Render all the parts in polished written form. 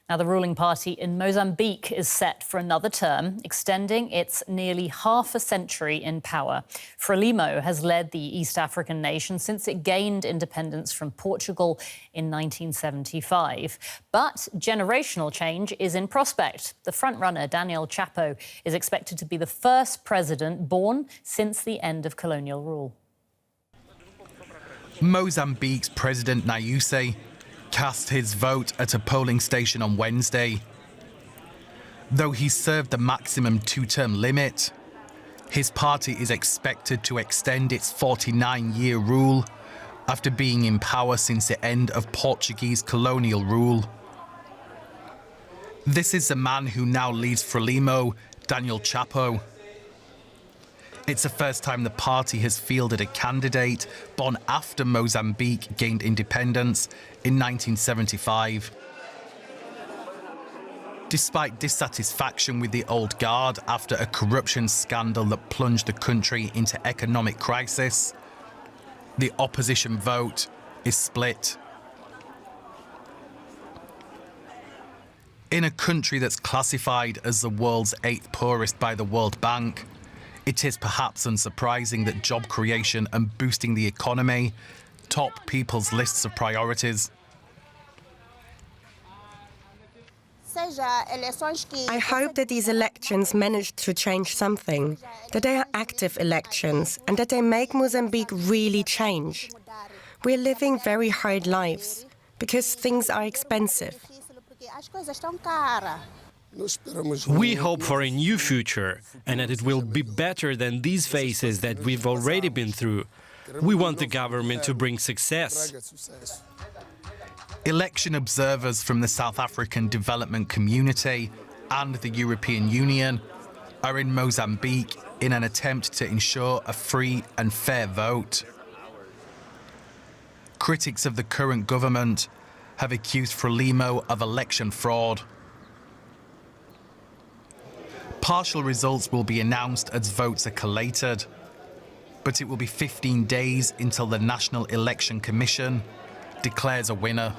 Now, the ruling party in Mozambique is set for another term, extending its nearly half a century in power. Frelimo has led the East African nation since it gained independence from Portugal in 1975. But generational change is in prospect. The frontrunner, Daniel Chapo, is expected to be the first president born since the end of colonial rule. Mozambique's President Nyusi cast his vote at a polling station on Wednesday. Though he served the maximum two-term limit, his party is expected to extend its 49-year rule after being in power since the end of Portuguese colonial rule. This is the man who now leads Frelimo, Daniel Chapo. It's the first time the party has fielded a candidate born after Mozambique gained independence in 1975. Despite dissatisfaction with the old guard after a corruption scandal that plunged the country into economic crisis, the opposition vote is split. In a country that's classified as the world's 8th poorest by the World Bank, it is perhaps unsurprising that job creation and boosting the economy top people's lists of priorities. I hope that these elections manage to change something, that they are active elections and that they make Mozambique really change. We're living very hard lives because things are expensive. We hope for a new future and that it will be better than these phases that we've already been through. We want the government to bring success. Election observers from the South African Development Community and the European Union are in Mozambique in an attempt to ensure a free and fair vote. Critics of the current government have accused Frelimo of election fraud. Partial results will be announced as votes are collated, but it will be 15 days until the National Election Commission declares a winner.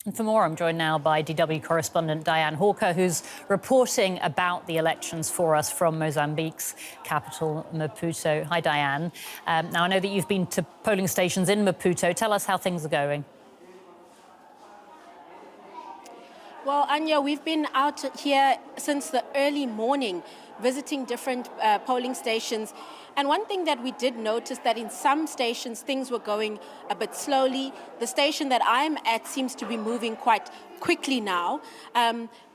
And for more, I'm joined now by DW correspondent Dianne Hawker, who's reporting about the elections for us from Mozambique's capital, Maputo. Hi, Dianne. Now, I know that you've been to polling stations in Maputo. Tell us how things are going. Well, Anya, we've been out here since the early morning, visiting different polling stations. And one thing that we did notice that in some stations, things were going a bit slowly. The station that I'm at seems to be moving quite quickly now.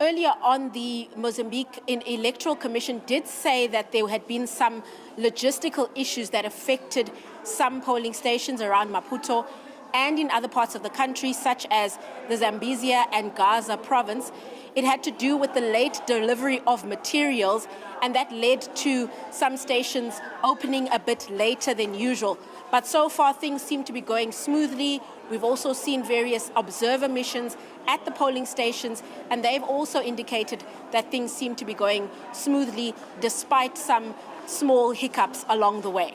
Earlier on, the Mozambique Electoral Commission did say that there had been some logistical issues that affected some polling stations around Maputo and in other parts of the country, such as the Zambezia and Gaza province. It had to do with the late delivery of materials, and that led to some stations opening a bit later than usual. But so far, things seem to be going smoothly. We've also seen various observer missions at the polling stations, and they've also indicated that things seem to be going smoothly despite some small hiccups along the way.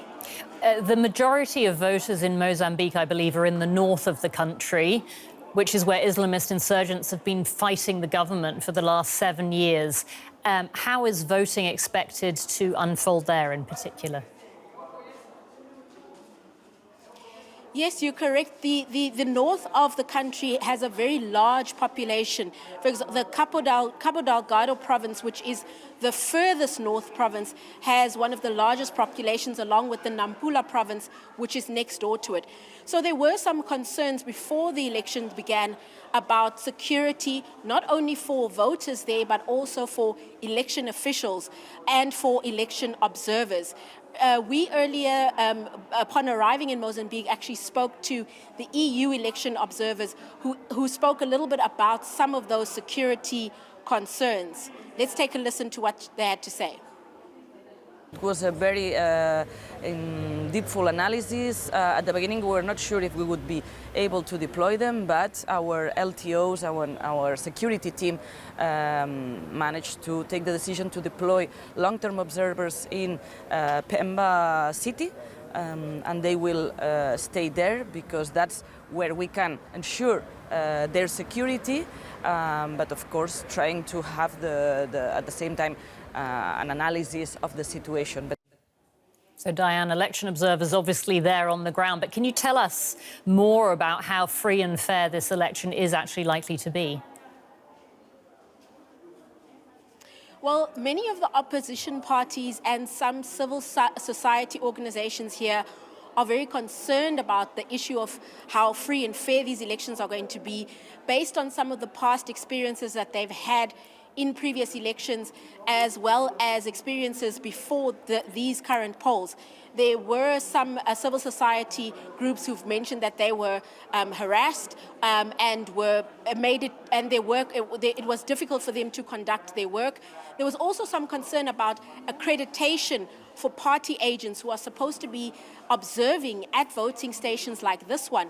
The majority of voters in Mozambique, I believe, are in the north of the country, which is where Islamist insurgents have been fighting the government for the last 7 years. How is voting expected to unfold there in particular? Yes, you're correct. The north of the country has a very large population. For example, the Cabo Delgado province, which is the furthest north province, has one of the largest populations, along with the Nampula province, which is next door to it. So there were some concerns before the elections began about security, not only for voters there, but also for election officials and for election observers. We earlier, upon arriving in Mozambique, actually spoke to the EU election observers who spoke a little bit about some of those security concerns. Let's take a listen to what they had to say. It was a very deep-full analysis. At the beginning, we were not sure if we would be able to deploy them, but our LTOs, our security team, managed to take the decision to deploy long-term observers in Pemba city, and they will stay there because that's where we can ensure their security, but of course trying to have at the same time an analysis of the situation. So, Dianne, election observers obviously there on the ground, but can you tell us more about how free and fair this election is actually likely to be? Well, many of the opposition parties and some civil society organizations here are very concerned about the issue of how free and fair these elections are going to be, based on some of the past experiences that they've had in previous elections, as well as experiences before these current polls. There were some civil society groups who've mentioned that they were harassed and were made it, and their work, it was difficult for them to conduct their work. There was also some concern about accreditation for party agents who are supposed to be observing at voting stations like this one.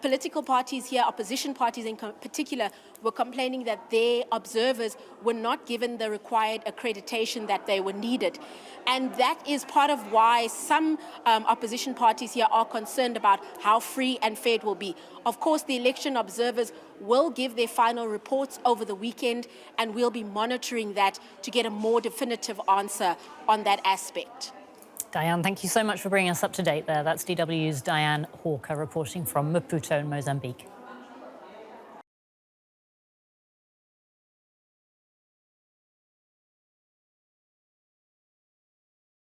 Political parties here, opposition parties in particular, were complaining that their observers were not given the required accreditation that they were needed. And that is part of why some opposition parties here are concerned about how free and fair it will be. Of course, the election observers will give their final reports over the weekend, and we'll be monitoring that to get a more definitive answer on that aspect. Dianne, thank you so much for bringing us up to date there. That's DW's Dianne Hawker reporting from Maputo in Mozambique.